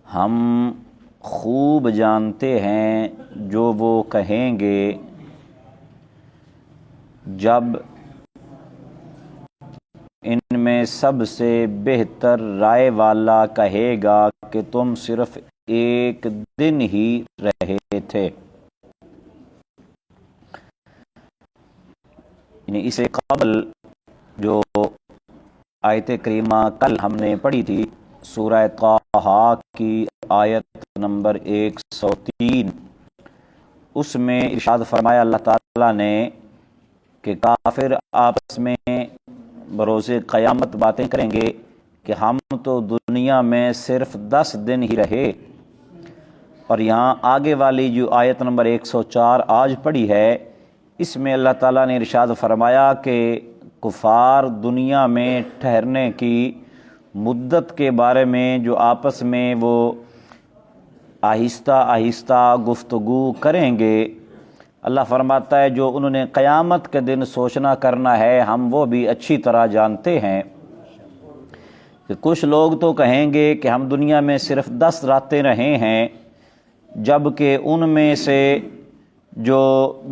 ہم خوب جانتے ہیں جو وہ کہیں گے جب ان میں سب سے بہتر رائے والا کہے گا کہ تم صرف ایک دن ہی رہے تھے۔ یعنی اسے قبل جو آیت کریمہ کل ہم نے پڑھی تھی سورہ طٰہٰ کی آیت نمبر 103، اس میں ارشاد فرمایا اللہ تعالیٰ نے کہ کافر آپس میں بروز قیامت باتیں کریں گے کہ ہم تو دنیا میں صرف 10 دن ہی رہے۔ اور یہاں آگے والی جو آیت نمبر 104 آج پڑھی ہے، اس میں اللہ تعالیٰ نے ارشاد فرمایا کہ کفار دنیا میں ٹھہرنے کی مدت کے بارے میں جو آپس میں وہ آہستہ آہستہ گفتگو کریں گے، اللہ فرماتا ہے جو انہوں نے قیامت کے دن سوچنا کرنا ہے ہم وہ بھی اچھی طرح جانتے ہیں کہ کچھ لوگ تو کہیں گے کہ ہم دنیا میں صرف 10 راتیں رہے ہیں، جبکہ ان میں سے جو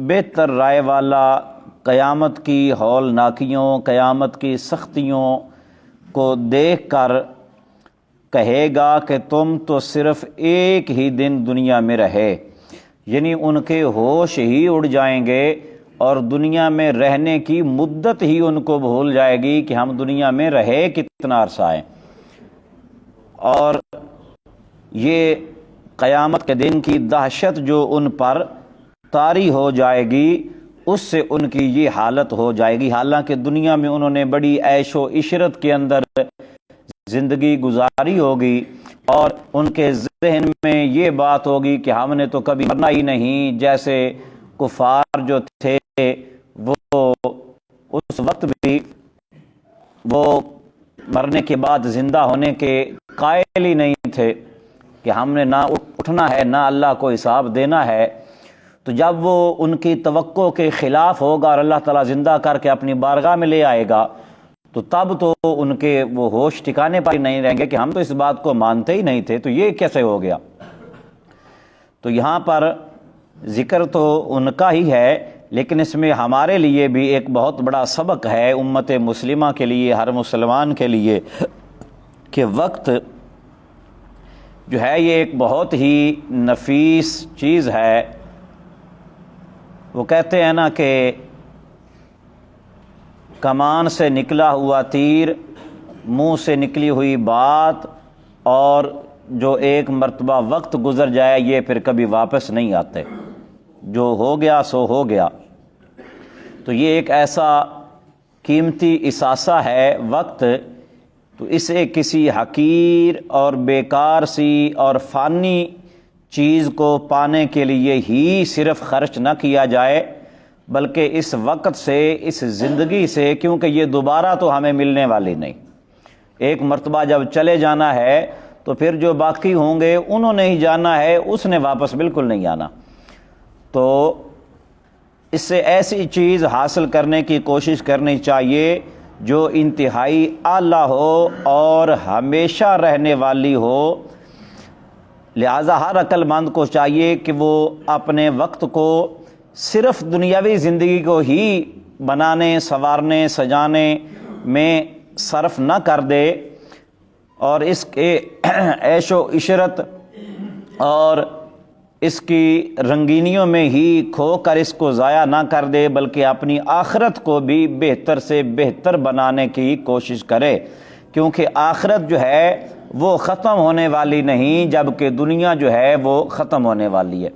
بہتر رائے والا قیامت کی ہولناکیوں، قیامت کی سختیوں کو دیکھ کر کہے گا کہ تم تو صرف ایک ہی دن دنیا میں رہے، یعنی ان کے ہوش ہی اڑ جائیں گے اور دنیا میں رہنے کی مدت ہی ان کو بھول جائے گی کہ ہم دنیا میں رہے کتنا عرصہ ہے۔ اور یہ قیامت کے دن کی دہشت جو ان پر طاری ہو جائے گی، اس سے ان کی یہ حالت ہو جائے گی، حالانکہ دنیا میں انہوں نے بڑی عیش و عشرت کے اندر زندگی گزاری ہوگی اور ان کے ذہن میں یہ بات ہوگی کہ ہم نے تو کبھی مرنا ہی نہیں، جیسے کفار جو تھے وہ اس وقت بھی وہ مرنے کے بعد زندہ ہونے کے قائل ہی نہیں تھے کہ ہم نے نہ اٹھنا ہے نہ اللہ کو حساب دینا ہے۔ تو جب وہ ان کی توقع کے خلاف ہوگا اور اللہ تعالیٰ زندہ کر کے اپنی بارگاہ میں لے آئے گا تو تب تو ان کے وہ ہوش ٹھکانے پر نہیں رہیں گے کہ ہم تو اس بات کو مانتے ہی نہیں تھے، تو یہ کیسے ہو گیا۔ تو یہاں پر ذکر تو ان کا ہی ہے، لیکن اس میں ہمارے لیے بھی ایک بہت بڑا سبق ہے، امت مسلمہ کے لیے، ہر مسلمان کے لیے، کہ وقت جو ہے یہ ایک بہت ہی نفیس چیز ہے۔ وہ کہتے ہیں نا کہ کمان سے نکلا ہوا تیر، منہ سے نکلی ہوئی بات، اور جو ایک مرتبہ وقت گزر جائے یہ پھر کبھی واپس نہیں آتے، جو ہو گیا سو ہو گیا۔ تو یہ ایک ایسا قیمتی اثاثہ ہے وقت، تو اسے کسی حقیر اور بیکار سی اور فانی چیز کو پانے کے لیے ہی صرف خرچ نہ کیا جائے، بلکہ اس وقت سے، اس زندگی سے، کیونکہ یہ دوبارہ تو ہمیں ملنے والی نہیں، ایک مرتبہ جب چلے جانا ہے تو پھر جو باقی ہوں گے انہوں نے ہی جانا ہے، اس نے واپس بالکل نہیں آنا۔ تو اس سے ایسی چیز حاصل کرنے کی کوشش کرنی چاہیے جو انتہائی اعلیٰ ہو اور ہمیشہ رہنے والی ہو۔ لہٰذا ہر عقل مند کو چاہیے کہ وہ اپنے وقت کو صرف دنیاوی زندگی کو ہی بنانے، سنوارنے، سجانے میں صرف نہ کر دے اور اس کے عیش و عشرت اور اس کی رنگینیوں میں ہی کھو کر اس کو ضائع نہ کر دے، بلکہ اپنی آخرت کو بھی بہتر سے بہتر بنانے کی کوشش کرے، کیونکہ آخرت جو ہے وہ ختم ہونے والی نہیں، جبکہ دنیا جو ہے وہ ختم ہونے والی ہے۔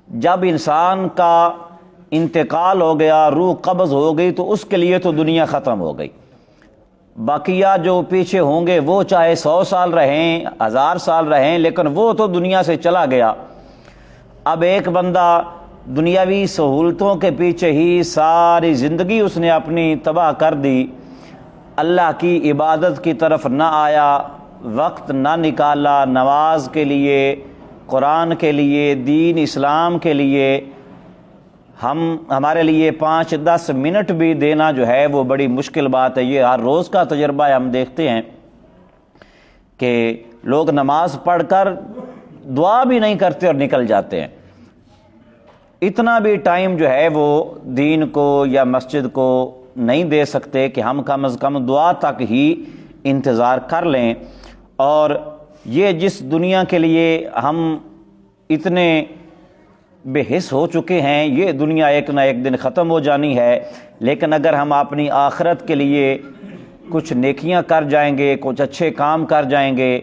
جب انسان کا انتقال ہو گیا، روح قبض ہو گئی، تو اس کے لیے تو دنیا ختم ہو گئی۔ باقیہ جو پیچھے ہوں گے وہ چاہے 100 سال رہیں، 1000 سال رہیں، لیکن وہ تو دنیا سے چلا گیا۔ اب ایک بندہ دنیاوی سہولتوں کے پیچھے ہی ساری زندگی اس نے اپنی تباہ کر دی، اللہ کی عبادت کی طرف نہ آیا، وقت نہ نکالا نماز کے لیے، قرآن کے لیے، دین اسلام کے لیے۔ ہمارے لیے 5-10 منٹ بھی دینا جو ہے وہ بڑی مشکل بات ہے، یہ ہر روز کا تجربہ ہے، ہم دیکھتے ہیں کہ لوگ نماز پڑھ کر دعا بھی نہیں کرتے اور نکل جاتے ہیں۔ اتنا بھی ٹائم جو ہے وہ دین کو یا مسجد کو نہیں دے سکتے کہ ہم کم از کم دعا تک ہی انتظار کر لیں۔ اور یہ جس دنیا کے لیے ہم اتنے بے حس ہو چکے ہیں، یہ دنیا ایک نہ ایک دن ختم ہو جانی ہے، لیکن اگر ہم اپنی آخرت کے لیے کچھ نیکیاں کر جائیں گے، کچھ اچھے کام کر جائیں گے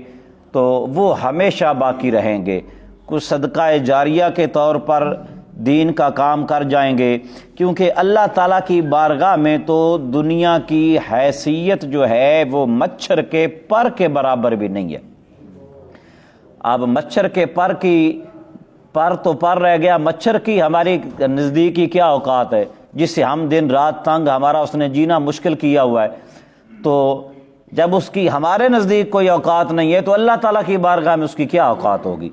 تو وہ ہمیشہ باقی رہیں گے۔ کچھ صدقہ جاریہ کے طور پر دین کا کام کر جائیں گے، کیونکہ اللہ تعالیٰ کی بارگاہ میں تو دنیا کی حیثیت جو ہے وہ مچھر کے پر کے برابر بھی نہیں ہے۔ اب مچھر کے پر کی پر تو پر رہ گیا، مچھر کی ہماری نزدیکی کیا اوقات ہے جس سے ہم دن رات تنگ، ہمارا اس نے جینا مشکل کیا ہوا ہے۔ تو جب اس کی ہمارے نزدیک کوئی اوقات نہیں ہے تو اللہ تعالیٰ کی بارگاہ میں اس کی کیا اوقات ہوگی؟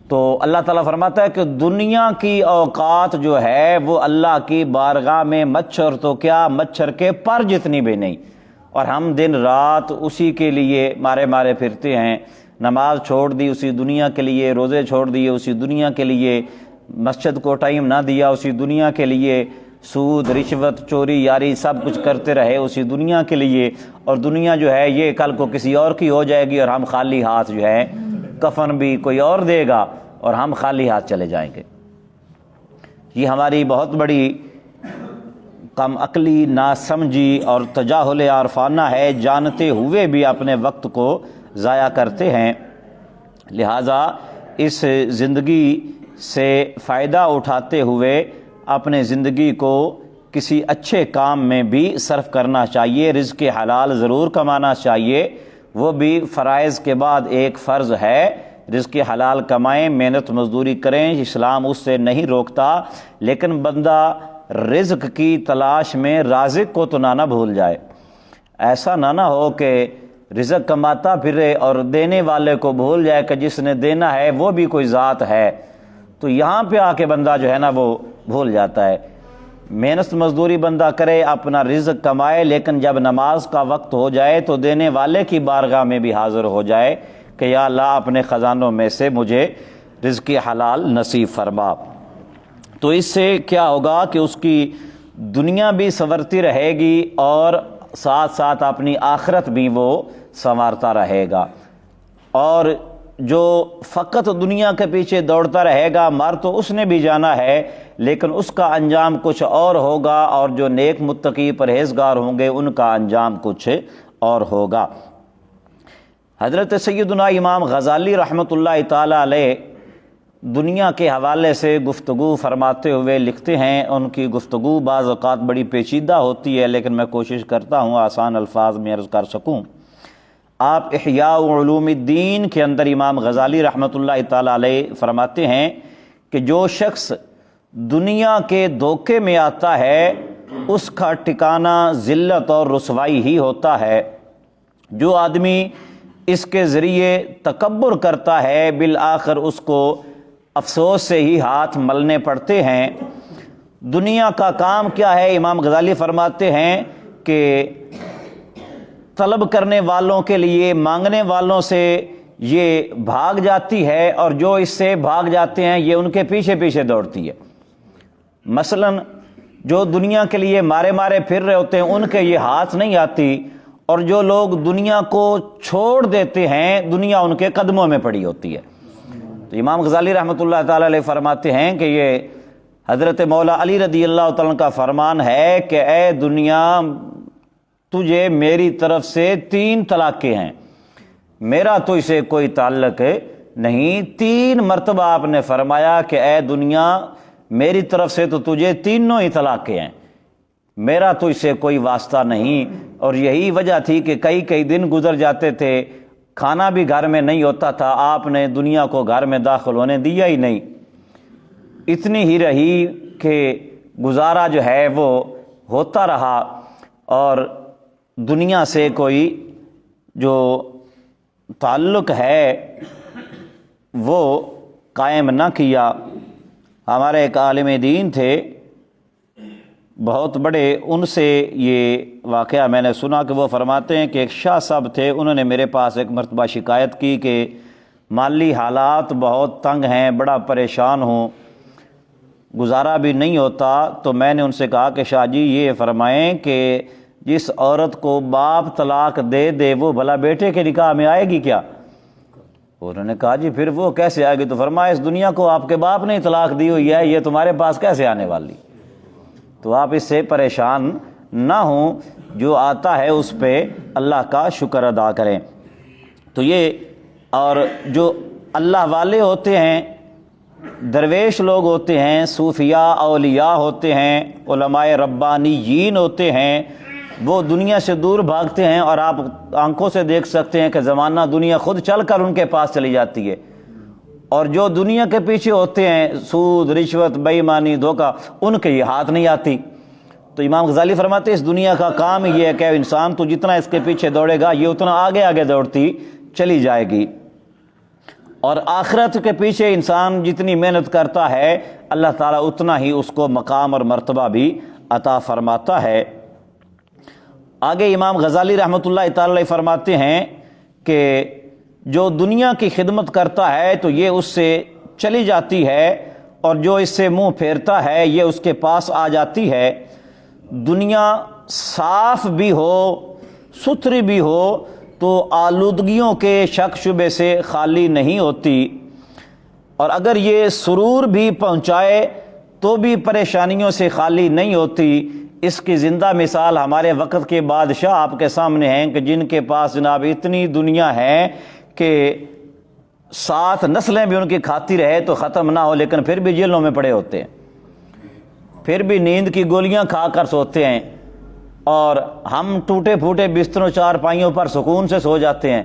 تو اللہ تعالیٰ فرماتا ہے کہ دنیا کی اوقات جو ہے وہ اللہ کی بارگاہ میں مچھر تو کیا، مچھر کے پر جتنی بھی نہیں، اور ہم دن رات اسی کے لیے مارے پھرتے ہیں۔ نماز چھوڑ دی اسی دنیا کے لیے، روزے چھوڑ دیے اسی دنیا کے لیے، مسجد کو ٹائم نہ دیا اسی دنیا کے لیے، سود، رشوت، چوری، یاری سب کچھ کرتے رہے اسی دنیا کے لیے، اور دنیا جو ہے یہ کل کو کسی اور کی ہو جائے گی اور ہم خالی ہاتھ جو ہے، کفن بھی کوئی اور دے گا اور ہم خالی ہاتھ چلے جائیں گے۔ یہ ہماری بہت بڑی کم عقلی، ناسمجھی اور تجاہل عارفانہ ہے، جانتے ہوئے بھی اپنے وقت کو ضائع کرتے ہیں۔ لہٰذا اس زندگی سے فائدہ اٹھاتے ہوئے اپنے زندگی کو کسی اچھے کام میں بھی صرف کرنا چاہیے، رزق حلال ضرور کمانا چاہیے، وہ بھی فرائض کے بعد ایک فرض ہے۔ رزق حلال کمائیں، محنت مزدوری کریں، اسلام اس سے نہیں روکتا، لیکن بندہ رزق کی تلاش میں رازق کو تو نہ بھول جائے۔ ایسا نہ ہو کہ رزق کماتا پھرے اور دینے والے کو بھول جائے کہ جس نے دینا ہے وہ بھی کوئی ذات ہے، تو یہاں پہ آ کے بندہ جو ہے نا وہ بھول جاتا ہے۔ محنت مزدوری بندہ کرے، اپنا رزق کمائے، لیکن جب نماز کا وقت ہو جائے تو دینے والے کی بارگاہ میں بھی حاضر ہو جائے کہ یا اللہ اپنے خزانوں میں سے مجھے رزق حلال نصیب فرما۔ تو اس سے کیا ہوگا کہ اس کی دنیا بھی سنورتی رہے گی اور ساتھ ساتھ اپنی آخرت بھی وہ سنوارتا رہے گا۔ اور جو فقط دنیا کے پیچھے دوڑتا رہے گا، مر تو اس نے بھی جانا ہے، لیکن اس کا انجام کچھ اور ہوگا، اور جو نیک متقی پرہیزگار ہوں گے ان کا انجام کچھ اور ہوگا۔ حضرت سیدنا امام غزالی رحمۃ اللہ تعالی علیہ دنیا کے حوالے سے گفتگو فرماتے ہوئے لکھتے ہیں، ان کی گفتگو بعض اوقات بڑی پیچیدہ ہوتی ہے، لیکن میں کوشش کرتا ہوں آسان الفاظ میں عرض کر سکوں۔ آپ احیاء علوم الدین کے اندر امام غزالی رحمۃ اللہ تعالی علیہ فرماتے ہیں کہ جو شخص دنیا کے دھوکے میں آتا ہے اس کا ٹھکانہ ذلت اور رسوائی ہی ہوتا ہے۔ جو آدمی اس کے ذریعے تکبر کرتا ہے بالآخر اس کو افسوس سے ہی ہاتھ ملنے پڑتے ہیں۔ دنیا کا کام کیا ہے؟ امام غزالی فرماتے ہیں کہ طلب کرنے والوں کے لیے، مانگنے والوں سے یہ بھاگ جاتی ہے، اور جو اس سے بھاگ جاتے ہیں یہ ان کے پیچھے پیچھے دوڑتی ہے۔ مثلا جو دنیا کے لیے مارے پھر رہے ہوتے ہیں ان کے یہ ہاتھ نہیں آتی، اور جو لوگ دنیا کو چھوڑ دیتے ہیں دنیا ان کے قدموں میں پڑی ہوتی ہے۔ تو امام غزالی رحمۃ اللہ تعالی علیہ فرماتے ہیں کہ یہ حضرت مولا علی رضی اللہ تعالیٰ کا فرمان ہے کہ اے دنیا، تجھے میری طرف سے 3 طلاقیں ہیں، میرا تو اسے کوئی تعلق نہیں۔ 3 مرتبہ آپ نے فرمایا کہ اے دنیا، میری طرف سے تو تجھے 3 ہی طلاقیں ہیں، میرا تو اسے کوئی واسطہ نہیں۔ اور یہی وجہ تھی کہ کئی دن گزر جاتے تھے، کھانا بھی گھر میں نہیں ہوتا تھا، آپ نے دنیا کو گھر میں داخل ہونے دیا ہی نہیں۔ اتنی ہی رہی کہ گزارا جو ہے وہ ہوتا رہا، اور دنیا سے کوئی جو تعلق ہے وہ قائم نہ کیا۔ ہمارے ایک عالم دین تھے بہت بڑے ان سے یہ واقعہ میں نے سنا کہ وہ فرماتے ہیں کہ ایک شاہ صاحب تھے، انہوں نے میرے پاس ایک مرتبہ شکایت کی کہ مالی حالات بہت تنگ ہیں، بڑا پریشان ہوں، گزارا بھی نہیں ہوتا۔ تو میں نے ان سے کہا کہ شاہ جی یہ فرمائیں کہ جس عورت کو باپ طلاق دے دے وہ بھلا بیٹے کے نکاح میں آئے گی کیا؟ انہوں نے کہا جی پھر وہ کیسے آئے گی؟ تو فرمایا اس دنیا کو آپ کے باپ نے طلاق دی ہوئی ہے، یہ تمہارے پاس کیسے آنے والی؟ تو آپ اس سے پریشان نہ ہوں، جو آتا ہے اس پہ اللہ کا شکر ادا کریں۔ تو یہ اور جو اللہ والے ہوتے ہیں، درویش لوگ ہوتے ہیں، صوفیاء اولیاء ہوتے ہیں، علماء ربانیین ہوتے ہیں، وہ دنیا سے دور بھاگتے ہیں، اور آپ آنکھوں سے دیکھ سکتے ہیں کہ زمانہ دنیا خود چل کر ان کے پاس چلی جاتی ہے، اور جو دنیا کے پیچھے ہوتے ہیں، سود، رشوت، بے ایمانی، دھوکہ، ان کے یہ ہاتھ نہیں آتی۔ تو امام غزالی فرماتے ہیں اس دنیا کا کام یہ ہے کہ انسان تو جتنا اس کے پیچھے دوڑے گا یہ اتنا آگے آگے دوڑتی چلی جائے گی، اور آخرت کے پیچھے انسان جتنی محنت کرتا ہے اللہ تعالیٰ اتنا ہی اس کو مقام اور مرتبہ بھی عطا فرماتا ہے۔ آگے امام غزالی رحمۃ اللہ تعالی علیہ فرماتے ہیں کہ جو دنیا کی خدمت کرتا ہے تو یہ اس سے چلی جاتی ہے، اور جو اس سے منہ پھیرتا ہے یہ اس کے پاس آ جاتی ہے۔ دنیا صاف بھی ہو، ستھری بھی ہو، تو آلودگیوں کے شک شبے سے خالی نہیں ہوتی، اور اگر یہ سرور بھی پہنچائے تو بھی پریشانیوں سے خالی نہیں ہوتی۔ اس کی زندہ مثال ہمارے وقت کے بادشاہ آپ کے سامنے ہیں کہ جن کے پاس جناب اتنی دنیا ہے کہ 7 نسلیں بھی ان کی کھاتی رہے تو ختم نہ ہو، لیکن پھر بھی جیلوں میں پڑے ہوتے ہیں، پھر بھی نیند کی گولیاں کھا کر سوتے ہیں، اور ہم ٹوٹے پھوٹے بستروں چارپائیوں پر سکون سے سو جاتے ہیں۔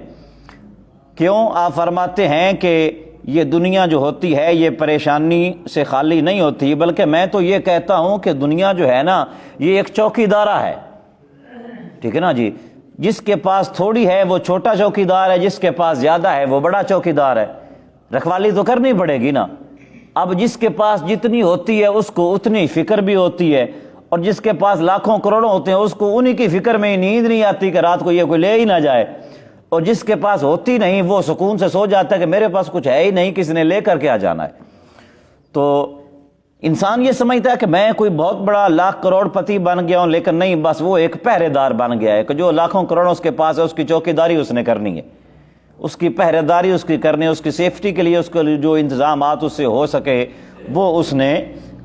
کیوں؟ آپ فرماتے ہیں کہ یہ دنیا جو ہوتی ہے یہ پریشانی سے خالی نہیں ہوتی، بلکہ میں تو یہ کہتا ہوں کہ دنیا جو ہے نا یہ ایک چوکی دارہ ہے، ٹھیک ہے نا جی؟ جس کے پاس تھوڑی ہے وہ چھوٹا چوکی دار ہے، جس کے پاس زیادہ ہے وہ بڑا چوکی دار ہے، رکھوالی تو کرنی پڑے گی نا۔ اب جس کے پاس جتنی ہوتی ہے اس کو اتنی فکر بھی ہوتی ہے، اور جس کے پاس لاکھوں کروڑوں ہوتے ہیں اس کو انہی کی فکر میں نیند نہیں آتی کہ رات کو یہ کوئی لے ہی نہ جائے، اور جس کے پاس ہوتی نہیں وہ سکون سے سو جاتا ہے کہ میرے پاس کچھ ہے ہی نہیں، کسی نے لے کر کے آ جانا ہے۔ تو انسان یہ سمجھتا ہے کہ میں کوئی بہت بڑا لاکھ کروڑ پتی بن گیا ہوں، لیکن نہیں، بس وہ ایک پہرے دار بن گیا ہے کہ جو لاکھوں کروڑوں اس کے پاس ہے اس کی چوکی داری اس نے کرنی ہے، اس کی پہرے داری اس کی کرنی ہے، اس کی سیفٹی کے لیے اس کے جو انتظامات اس سے ہو سکے وہ اس نے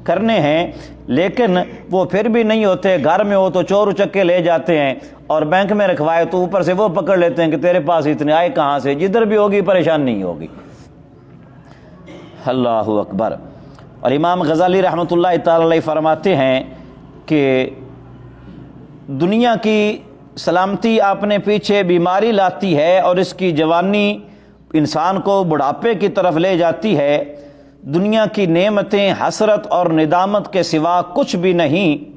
کرنے ہیں، لیکن وہ پھر بھی نہیں ہوتے۔ گھر میں ہو تو چور اچکے لے جاتے ہیں، اور بینک میں رکھوائے تو اوپر سے وہ پکڑ لیتے ہیں کہ تیرے پاس اتنے آئے کہاں سے، جدھر بھی ہوگی پریشان نہیں ہوگی۔ اللہ اکبر۔ اور امام غزالی رحمۃ اللہ تعالی علیہ فرماتے ہیں کہ دنیا کی سلامتی اپنے پیچھے بیماری لاتی ہے، اور اس کی جوانی انسان کو بڑھاپے کی طرف لے جاتی ہے۔ دنیا کی نعمتیں حسرت اور ندامت کے سوا کچھ بھی نہیں۔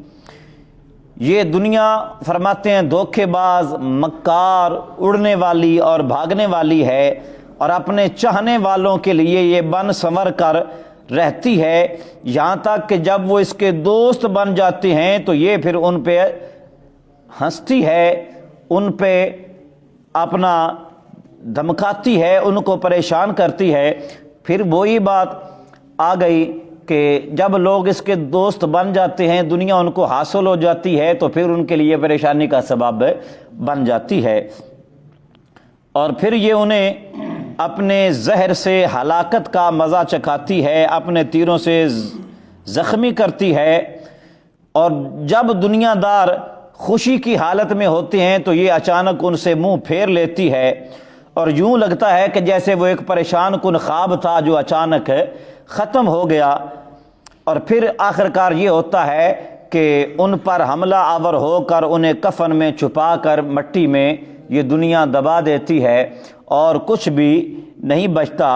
یہ دنیا فرماتے ہیں دھوکے باز، مکار، اڑنے والی اور بھاگنے والی ہے، اور اپنے چاہنے والوں کے لیے یہ بن سنور کر رہتی ہے، یہاں تک کہ جب وہ اس کے دوست بن جاتے ہیں تو یہ پھر ان پہ ہنستی ہے، ان پہ اپنا دھمکاتی ہے، ان کو پریشان کرتی ہے۔ پھر وہی بات آ گئی کہ جب لوگ اس کے دوست بن جاتے ہیں، دنیا ان کو حاصل ہو جاتی ہے تو پھر ان کے لیے پریشانی کا سبب بن جاتی ہے، اور پھر یہ انہیں اپنے زہر سے ہلاکت کا مزہ چکھاتی ہے، اپنے تیروں سے زخمی کرتی ہے۔ اور جب دنیا دار خوشی کی حالت میں ہوتے ہیں تو یہ اچانک ان سے منہ پھیر لیتی ہے، اور یوں لگتا ہے کہ جیسے وہ ایک پریشان کن خواب تھا جو اچانک ختم ہو گیا، اور پھر آخرکار یہ ہوتا ہے کہ ان پر حملہ آور ہو کر انہیں کفن میں چھپا کر مٹی میں یہ دنیا دبا دیتی ہے، اور کچھ بھی نہیں بچتا۔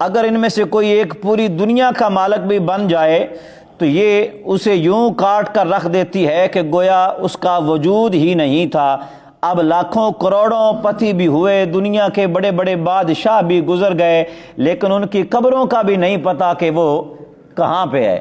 اگر ان میں سے کوئی ایک پوری دنیا کا مالک بھی بن جائے تو یہ اسے یوں کاٹ کر رکھ دیتی ہے کہ گویا اس کا وجود ہی نہیں تھا۔ اب لاکھوں کروڑوں پتی بھی ہوئے، دنیا کے بڑے بڑے بادشاہ بھی گزر گئے، لیکن ان کی قبروں کا بھی نہیں پتا کہ وہ کہاں پہ ہے۔